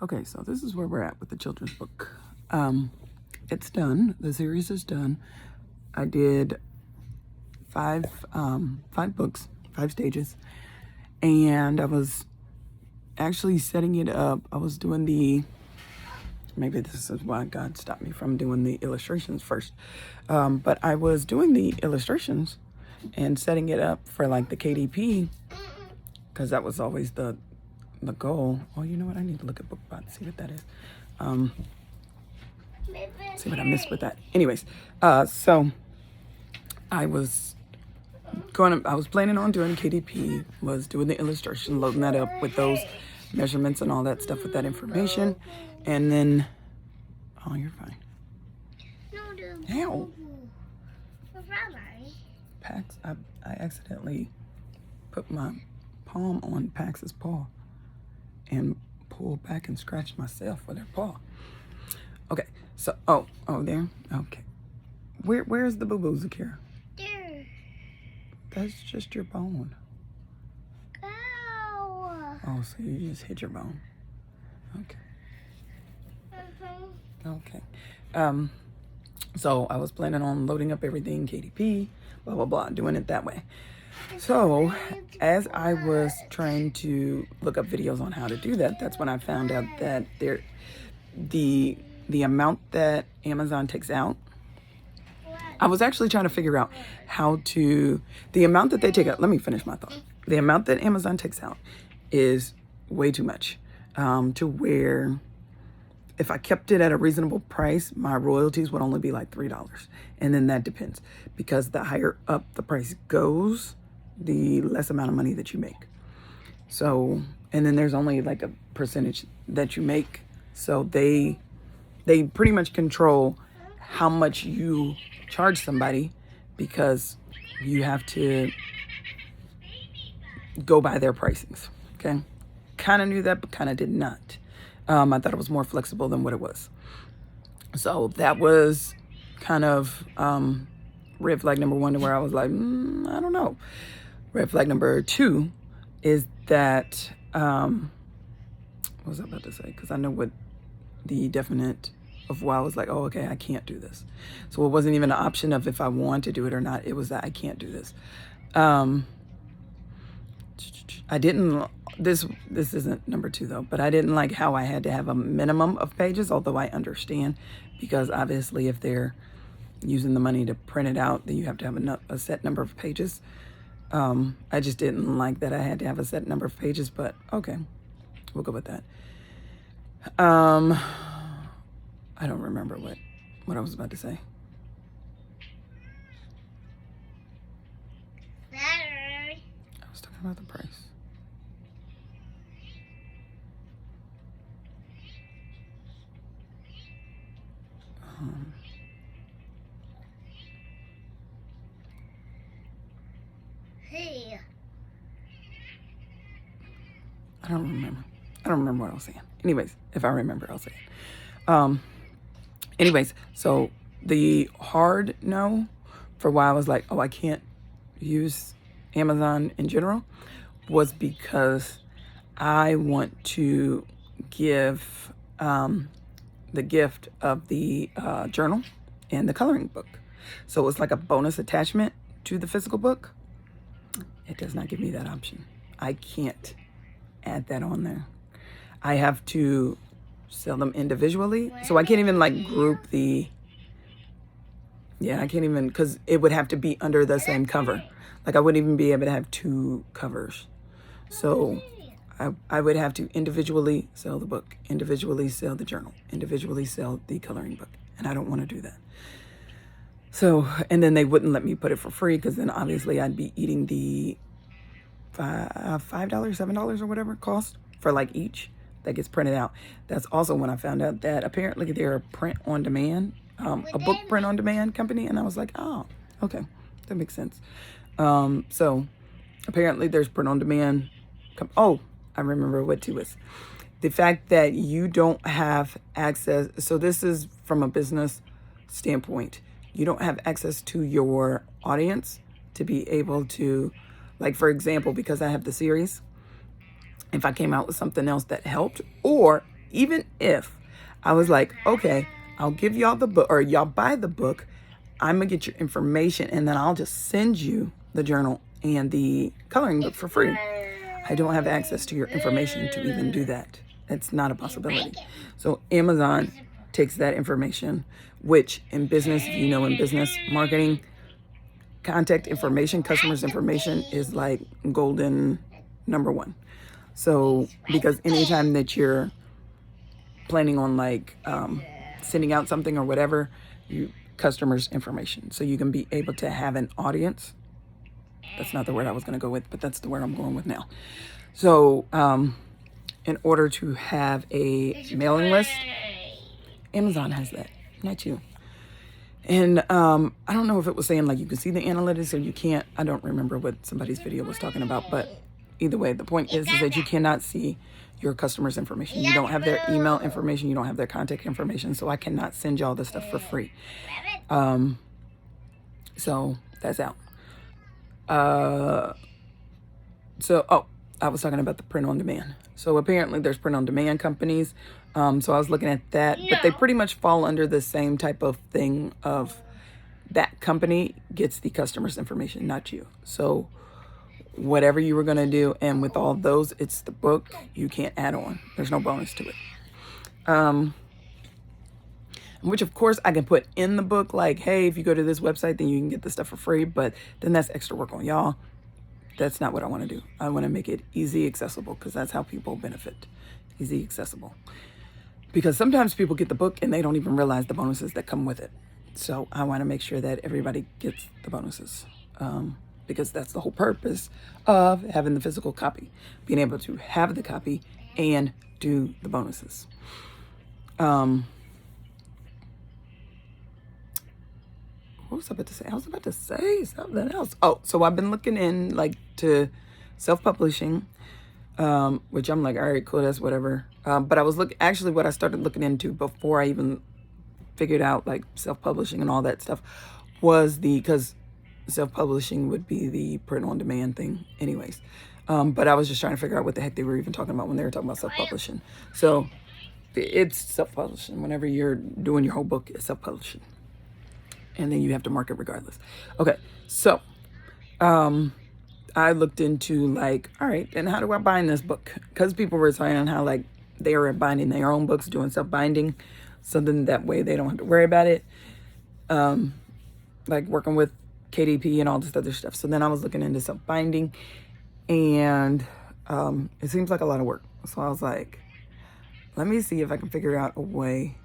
Okay, so this is where we're at with the children's book. It's done. The series is done. I did five books, 5 stages, and I was actually setting it up. I was doing maybe this is why God stopped me from doing the illustrations first. But I was doing the illustrations and setting it up for like the KDP, because that was always the goal. Oh, you know what? I need to look at BookBot, see what that is. See what I missed with that. Anyways, so I was planning on doing KDP, was doing the illustration, loading that up with those measurements and all that stuff with that information. And then, oh, you're fine. Ow. Pax, I accidentally put my palm on Pax's paw and pulled back and scratched myself with her paw. Okay, so, oh, there? Okay. Where's the boo-boo, Zakira? There. That's just your bone. Ow. Oh, so you just hit your bone. Okay. Okay. So I was planning on loading up everything, KDP, blah, blah, blah, doing it that way. So as I was trying to look up videos on how to do that, that's when I found out that the amount that Amazon takes out, I was actually trying to figure out the amount that they take out. Let me finish my thought. The amount that Amazon takes out is way too much, to where if I kept it at a reasonable price, my royalties would only be like $3. And then that depends, because the higher up the price goes, the less amount of money that you make. So, and then there's only like a percentage that you make. So they pretty much control how much you charge somebody, because you have to go by their pricings. Okay. Kind of knew that, but kind of did not. I thought it was more flexible than what it was. So that was kind of red flag number one, to where I was like, I don't know. Red flag number two is that, what was I about to say? Because I know what the definite of why I was like, oh, okay, I can't do this. So it wasn't even an option of if I want to do it or not. It was that I can't do this. I didn't, this isn't number two though, but I didn't like how I had to have a minimum of pages, although I understand, because obviously if they're using the money to print it out, then you have to have a set number of pages. I just didn't like that I had to have a set number of pages, but okay, we'll go with that. I don't remember what I was about to say. I was talking about the price. Hey. I don't remember what I was saying. Anyways, if I remember, I'll say it. Anyways, so the hard no for why I was like, oh, I can't use Amazon in general, was because I want to give the gift of the journal and the coloring book. So it was like a bonus attachment to the physical book. It does not give me that option. I can't add that on there. I have to sell them individually. So I can't even like group I can't even, because it would have to be under the same cover. Like I wouldn't even be able to have 2 covers. So I would have to individually sell the book, individually sell the journal, individually sell the coloring book. And I don't want to do that. So, and then they wouldn't let me put it for free, because then obviously I'd be eating the $5, $7 or whatever cost for like each that gets printed out. That's also when I found out that apparently they're a print on demand, a book print on demand company. And I was like, oh, okay, that makes sense. So apparently there's print on demand. Oh, I remember what too is. The fact that you don't have access. So this is from a business standpoint. You don't have access to your audience to be able to, like, for example, because I have the series, if I came out with something else that helped, or even if I was like, okay, I'll give y'all the book, or y'all buy the book, I'm gonna get your information, and then I'll just send you the journal and the coloring book for free. I don't have access to your information to even do that. It's not a possibility. So Amazon takes that information, which in business, if you know, in business marketing, contact information, customers' information is like golden number one. So because anytime that you're planning on like sending out something or whatever, you customers' information. So you can be able to have an audience. That's not the word I was going to go with, but that's the word I'm going with now. So in order to have a mailing list, Amazon has that, not you. And I don't know if it was saying like you can see the analytics or you can't. I don't remember what somebody's video was talking about, but either way, the point is that you cannot see your customers' information. You don't have their email information. You don't have their contact information. So I cannot send y'all this stuff for free. So that's out. I was talking about the print on demand. So apparently there's print on demand companies. So I was looking at that, but they pretty much fall under the same type of thing of that company gets the customer's information, not you. So whatever you were going to do, and with all those, it's the book. You can't add on. There's no bonus to it. Which of course I can put in the book, like, hey, if you go to this website, then you can get this stuff for free. But then that's extra work on y'all. That's not what I want to do. I want to make it easy, accessible, because that's how people benefit. Easy, accessible. Because sometimes people get the book and they don't even realize the bonuses that come with it. So I want to make sure that everybody gets the bonuses. Because that's the whole purpose of having the physical copy. Being able to have the copy and do the bonuses. What was I about to say? I was about to say something else. Oh, so I've been looking in like to self-publishing, which I'm like, all right, cool, that's whatever. But I was actually what I started looking into before I even figured out like self-publishing and all that stuff was because self-publishing would be the print on demand thing anyways. But I was just trying to figure out what the heck they were even talking about when they were talking about self-publishing. So it's self-publishing. Whenever you're doing your whole book, it's self-publishing. And then you have to market regardless. Okay, so I looked into like, all right, and how do I bind this book? Because people were saying how like they are binding their own books, doing self-binding, so then that way they don't have to worry about it. Like working with KDP and all this other stuff. So then I was looking into self-binding, and it seems like a lot of work. So I was like, let me see if I can figure out a way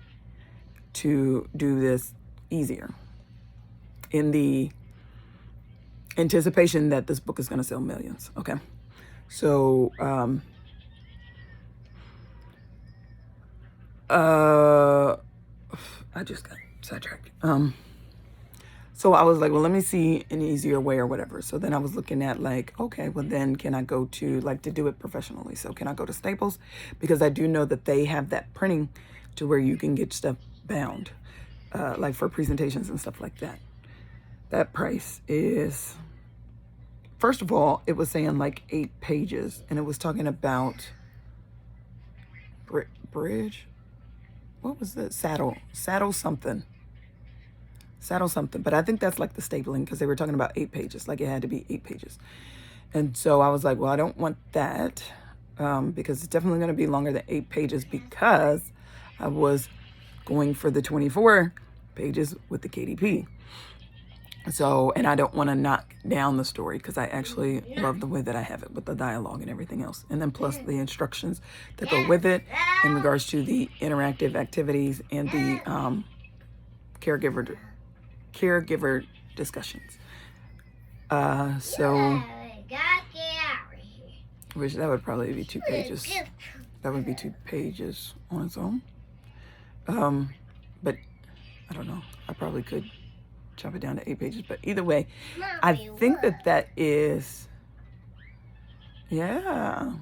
to do this easier, in the anticipation that this book is going to sell millions. Okay. So, I just got sidetracked. So I was like, well, let me see an easier way or whatever. So then I was looking at like, okay, well then can I go to like to do it professionally? So can I go to Staples? Because I do know that they have that printing to where you can get stuff bound, like for presentations and stuff like that. That price is, first of all, it was saying like 8 pages, and it was talking about bridge. What was the saddle something. But I think that's like the stapling, because they were talking about 8 pages, like it had to be 8 pages. And so I was like, well, I don't want that, because it's definitely going to be longer than 8 pages, because I was going for the 24 pages with the KDP. So, and I don't want to knock down the story, because I actually love the way that I have it with the dialogue and everything else. And then plus the instructions that go with it in regards to the interactive activities and the caregiver discussions. So, which that would probably be 2 pages. That would be 2 pages on its own. But I don't know. I probably could chop it down to 8 pages, but either way, I think that is, yeah.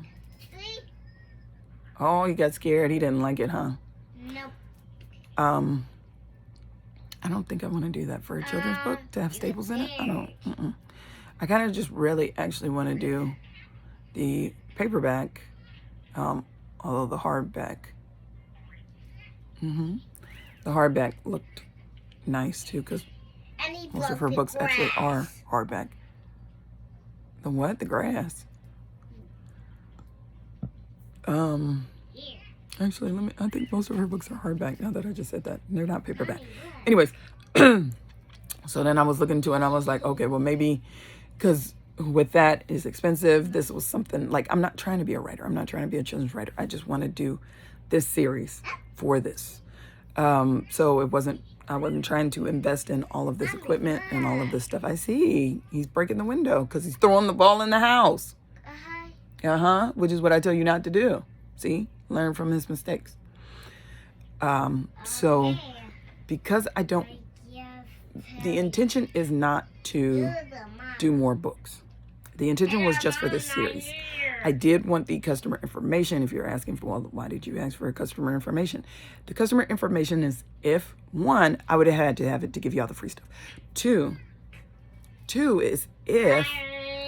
Oh, he got scared. He didn't like it, huh? Nope. I don't think I want to do that for a children's book, to have staples in it. I don't. I kind of just really actually want to do the paperback, although the hardback The hardback looked nice too, because And he most of broke her the books actually are grass. hardback. The what? The grass. Here. Actually, I think most of her books are hardback now that I just said that. They're not paperback. Anyways, so then I was looking into it and I was like, okay, well maybe, because with that is expensive. This was something like, I'm not trying to be a writer. I'm not trying to be a children's writer. I just want to do this series for this. So I wasn't trying to invest in all of this equipment and all of this stuff. I see he's breaking the window because he's throwing the ball in the house. Which is what I tell you not to do. See, learn from his mistakes. So because I don't, the intention is not to do more books. The intention was just for this series. I did want the customer information. If you're asking for, well, why did you ask for customer information? The customer information is if, one, I would have had to have it to give you all the free stuff. Two is if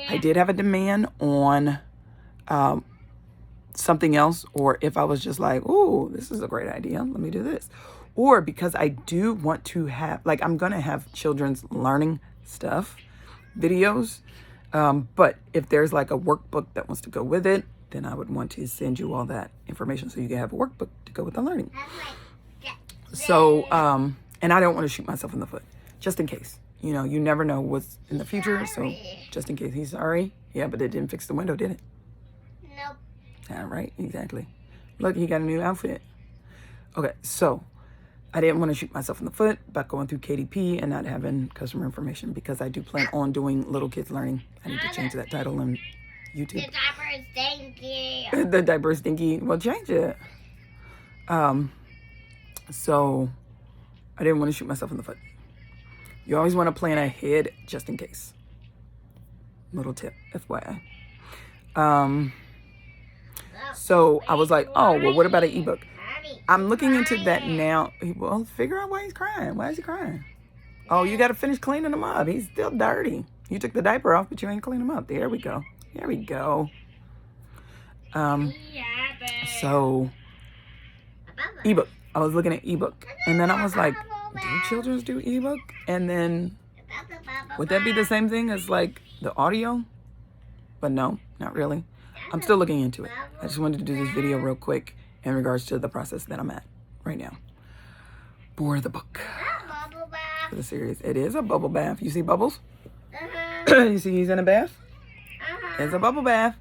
I did have a demand on something else, or if I was just like, oh, this is a great idea, let me do this. Or because I do want to have, like, I'm going to have children's learning stuff, videos. But if there's like a workbook that wants to go with it, then I would want to send you all that information so you can have a workbook to go with the learning. So, and I don't want to shoot myself in the foot, just in case. You know, you never know what's in the future. So just in case. He's sorry. Yeah, but it didn't fix the window, did it? Nope. Yeah, right. Exactly. Look, he got a new outfit. Okay, so I didn't want to shoot myself in the foot by going through KDP and not having customer information, because I do plan on doing Little Kids Learning. I need to change that title on YouTube. The diaper is stinky. The diaper is stinky. Well, change it. So I didn't want to shoot myself in the foot. You always want to plan ahead just in case. Little tip, FYI. So I was like, oh, well, what about an ebook? I'm looking into that now. Well, figure out why he's crying. Why is he crying? Oh, you got to finish cleaning him up. He's still dirty. You took the diaper off, but you ain't cleaned him up. There we go. There we go. So, ebook. I was looking at ebook. And then I was like, do children's do ebook? And then, would that be the same thing as like the audio? But no, not really. I'm still looking into it. I just wanted to do this video real quick in regards to the process that I'm at right now for the book, for the series. It is a bubble bath. You see bubbles? You see he's in a bath? It's a bubble bath.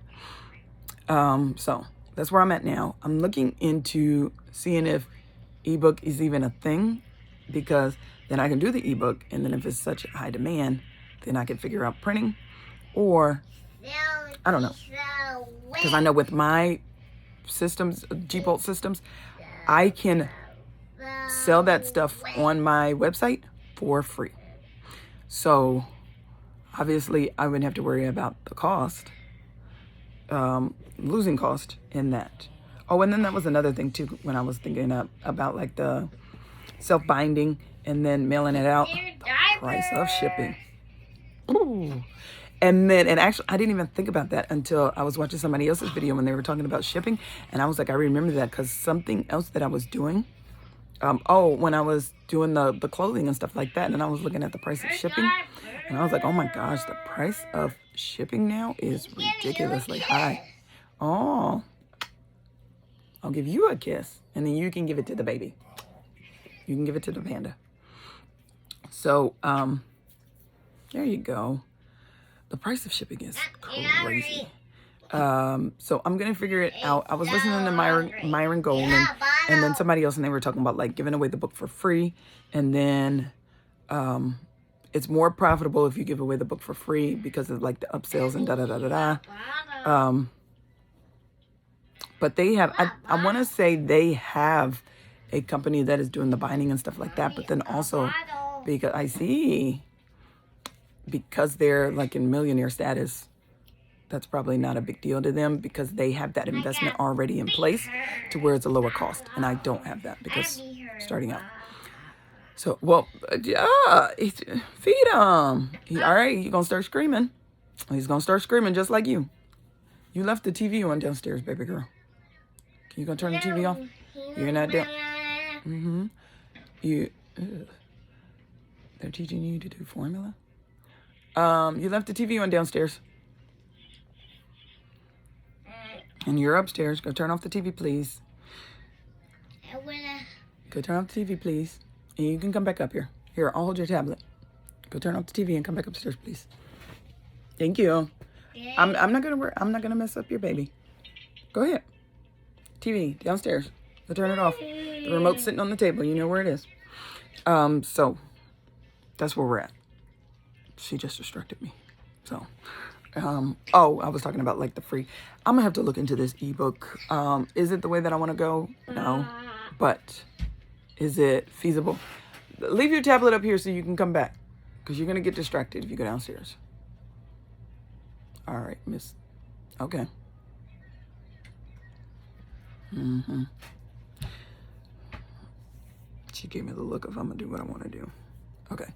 So that's where I'm at now. I'm looking into seeing if ebook is even a thing, because then I can do the ebook, and then if it's such high demand, then I can figure out printing, or I don't know. Because I know with my systems, G-Bolt systems, I can sell that stuff on my website for free. So obviously I wouldn't have to worry about the cost, losing cost in that. Oh, and then that was another thing too, when I was thinking about like the self-binding and then mailing it out, the price of shipping. Ooh. And actually, I didn't even think about that until I was watching somebody else's video when they were talking about shipping. And I was like, I remember that because something else that I was doing, when I was doing the clothing and stuff like that, and I was looking at the price of shipping, and I was like, oh my gosh, the price of shipping now is ridiculously high. Oh, I'll give you a kiss, and then you can give it to the baby. You can give it to the panda. So, there you go. The price of shipping is crazy. So I'm going to figure it out. I was listening to Myron Golden and then somebody else, and they were talking about like giving away the book for free. And then it's more profitable if you give away the book for free because of like the upsells and da-da-da-da-da. But they have, I want to say they have a company that is doing the binding and stuff like that. But then also, because I see, because they're like in millionaire status, that's probably not a big deal to them because they have that investment already in place to where it's a lower cost. And I don't have that because starting out. So, well, yeah, feed him. All right, he's going to start screaming. He's going to start screaming just like you. You left the TV on downstairs, baby girl. Can you go turn the TV off? You're not down. You, ugh, they're teaching you to do formula. You left the TV on downstairs. And you're upstairs. Go turn off the TV, please. Go turn off the TV, please. And you can come back up here. Here, I'll hold your tablet. Go turn off the TV and come back upstairs, please. Thank you. I'm not gonna mess up your baby. Go ahead. TV downstairs. Go turn it off. The remote's sitting on the table. You know where it is. So that's where we're at. She just distracted me. So, oh, I was talking about like the free. I'm gonna have to look into this ebook. Is it the way that I want to go? No, but is it feasible? Leave your tablet up here so you can come back, because you're gonna get distracted if you go downstairs. All right, miss. Okay. She gave me the look of I'm gonna do what I want to do. Okay.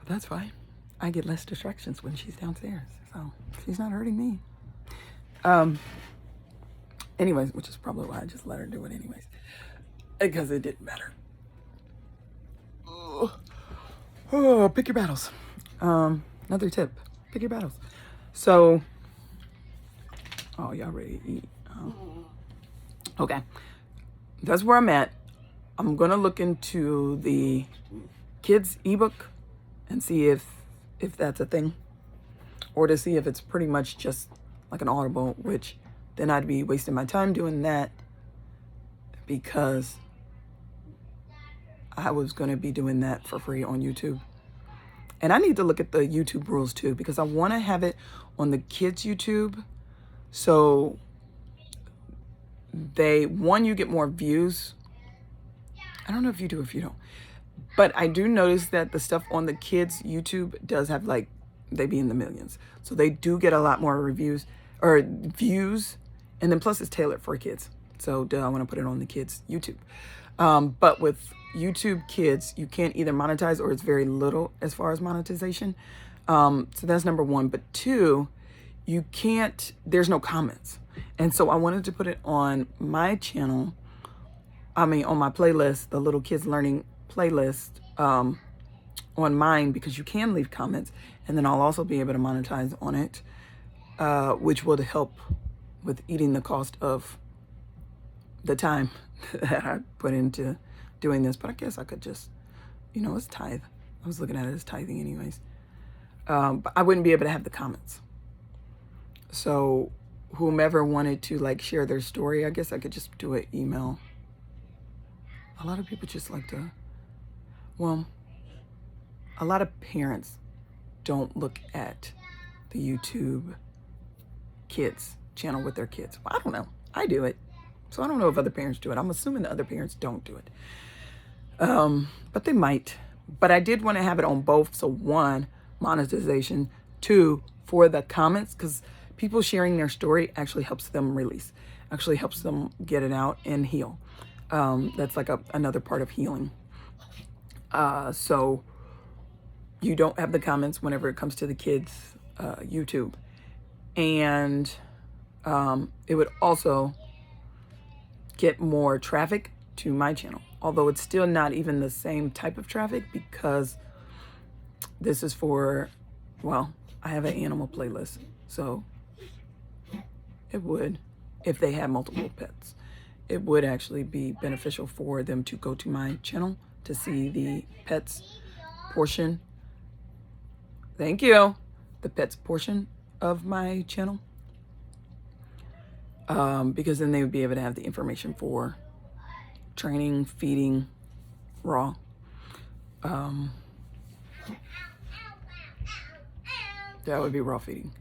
That's fine. I get less distractions when she's downstairs, so she's not hurting me. Anyways, which is probably why I just let her do it anyways, because it didn't matter. Oh, pick your battles. Another tip: pick your battles. So, oh, y'all ready to eat? Okay, that's where I'm at. I'm gonna look into the kids ebook and see if that's a thing, or to see if it's pretty much just like an Audible, which then I'd be wasting my time doing that, because I was going to be doing that for free on YouTube. And I need to look at the YouTube rules too, because I want to have it on the kids YouTube, so you get more views. I don't know if you do, if you don't. But I do notice that the stuff on the kids' YouTube does have, like, they be in the millions. So they do get a lot more reviews or views. And then plus it's tailored for kids. So I want to put it on the kids' YouTube. But with YouTube Kids, you can't either monetize or it's very little as far as monetization. So that's number one. But two, you can't, there's no comments. And so I wanted to put it on my channel. On my playlist, the Little Kids Learning playlist on mine, because you can leave comments, and then I'll also be able to monetize on it, which would help with eating the cost of the time that I put into doing this. But I guess I could just, it's tithe. I was looking at it as tithing anyways. But I wouldn't be able to have the comments. So whomever wanted to like share their story, I guess I could just do an email. A lot of people just like to, a lot of parents don't look at the YouTube Kids channel with their kids. Well, I don't know. I do it. So I don't know if other parents do it. I'm assuming the other parents don't do it. But they might. But I did want to have it on both. So one, monetization. Two, for the comments, because people sharing their story actually helps them release, actually helps them get it out and heal. That's like another part of healing. So you don't have the comments whenever it comes to the kids YouTube. And it would also get more traffic to my channel, although it's still not even the same type of traffic, because this is for, I have an animal playlist. So it would, if they have multiple pets, it would actually be beneficial for them to go to my channel to see the pets portion. Thank you. The pets portion of my channel. Because then they would be able to have the information for training, feeding, raw. That would be raw feeding.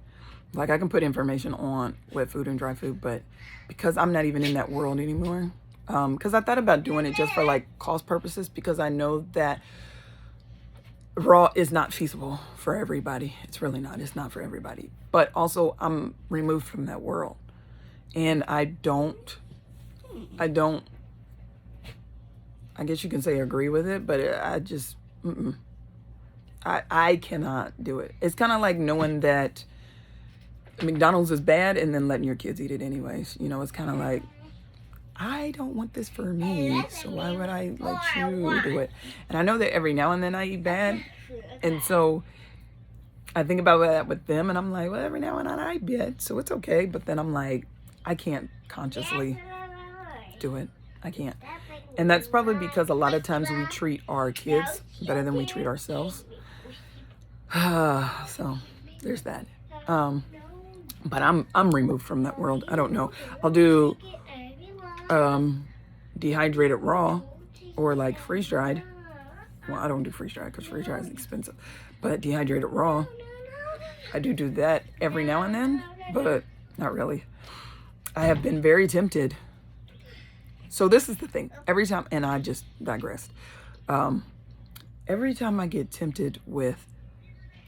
Like, I can put information on wet food and dry food, but because I'm not even in that world anymore, because I thought about doing it just for like cost purposes, because I know that raw is not feasible for everybody. It's really not. It's not for everybody. But also, I'm removed from that world. And I guess you can say agree with it, but I just, I cannot do it. It's kind of like knowing that McDonald's is bad and then letting your kids eat it anyways. It's kind of like, I don't want this for me, so why would I let you do it? And I know that every now and then I eat bad, and so I think about that with them, and I'm like, well, every now and then I eat bad, so it's okay. But then I'm like, I can't consciously do it. I can't. And that's probably because a lot of times we treat our kids better than we treat ourselves. So there's that. But I'm removed from that world. I don't know. I'll do dehydrated raw or like freeze dried. Well, I don't do freeze dried because freeze dried is expensive. But dehydrated raw, I do that every now and then, but not really. I have been very tempted. So this is the thing. Every time, and I just digressed. Every time I get tempted with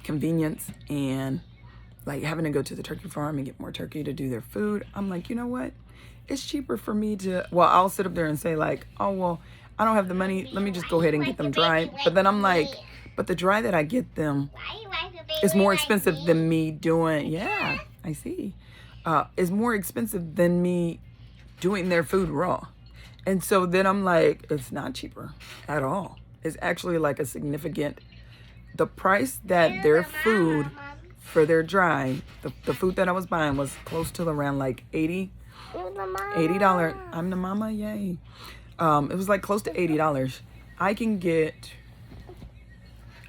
convenience and like having to go to the turkey farm and get more turkey to do their food, I'm like, you know what? It's cheaper for me to, well, I'll sit up there and say like, oh, well, I don't have the money. Let me just go ahead and get them dry. But then I'm like, but the dry that I get them is more expensive than me doing, yeah, I see. Is more expensive than me doing their food raw. And so then I'm like, it's not cheaper at all. It's actually like a significant, the price that their food for their dry, the food that I was buying was close to around like $80. I'm the mama, yay. It was like close to $80. I can get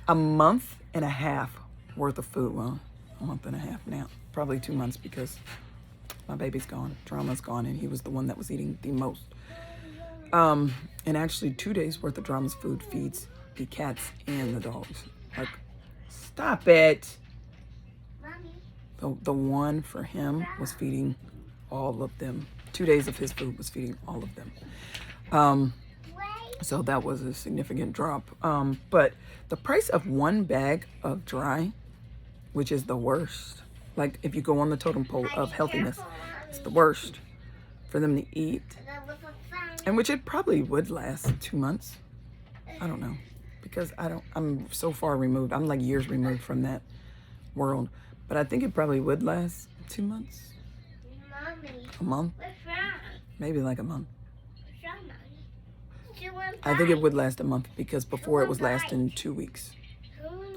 a month and a half worth of food. Well, a month and a half now, probably 2 months because my baby's gone, Drama's gone, and he was the one that was eating the most. And actually 2 days worth of Drama's food feeds the cats and the dogs. Like, stop it. The one for him was feeding all of them. 2 days of his food was feeding all of them. So that was a significant drop. But the price of one bag of dry, which is the worst, like if you go on the totem pole of healthiness, it's the worst for them to eat. And which it probably would last 2 months. I don't know. Because I'm so far removed. I'm like years removed from that world. But I think it probably would last 2 months. A month? Maybe like a month. I think it would last a month because before it was lasting 2 weeks.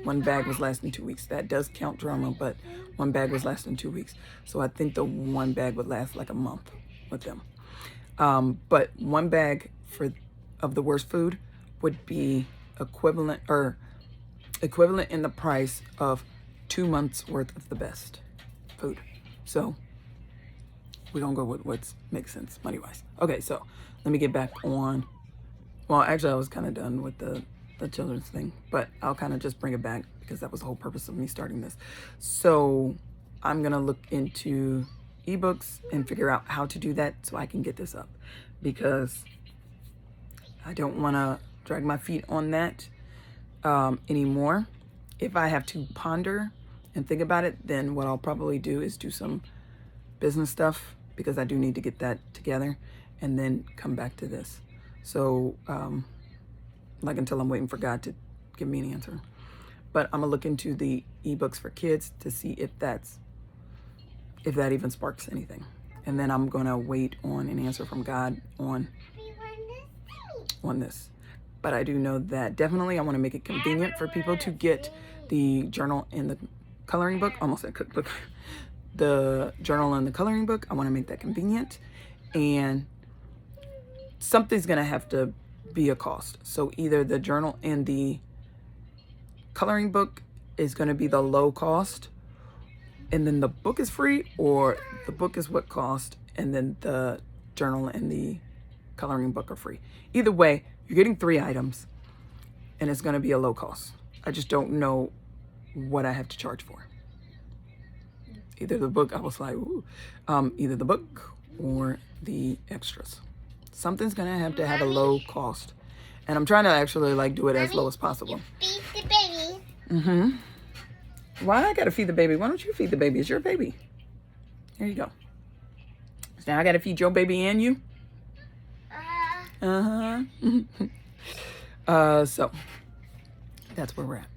One bag was lasting 2 weeks. That does count Drama, but one bag was lasting 2 weeks. So I think the one bag would last like a month with them. But one bag of the worst food would be equivalent in the price of 2 months worth of the best food. So we're gonna go with what makes sense money wise. Okay, so let me get back on. Well, actually I was kind of done with the children's thing, but I'll kind of just bring it back because that was the whole purpose of me starting this. So I'm gonna look into ebooks and figure out how to do that so I can get this up, because I don't want to drag my feet on that anymore. If I have to ponder and think about it, then what I'll probably do is do some business stuff, because I do need to get that together, and then come back to this. So like until I'm waiting for God to give me an answer. But I'm gonna look into the ebooks for kids to see if that even sparks anything. And then I'm gonna wait on an answer from God on this. But I do know that definitely I want to make it convenient for people to get the journal and the coloring book. Almost a cookbook. The journal and the coloring book, I want to make that convenient. And something's gonna have to be a cost. So either the journal and the coloring book is gonna be the low cost, and then the book is free, or the book is what cost, and then the journal and the coloring book are free. Either way, you're getting 3 items, and it's gonna be a low cost. I just don't know what I have to charge for. Either the book, I was like, ooh, either the book or the extras. Something's gonna have to have a low cost. And I'm trying to actually like do it as low as possible. Feed the baby. Mm-hmm. Why I gotta feed the baby? Why don't you feed the baby? It's your baby. There you go. So now I gotta feed your baby and you? Uh-huh. So that's where we're at.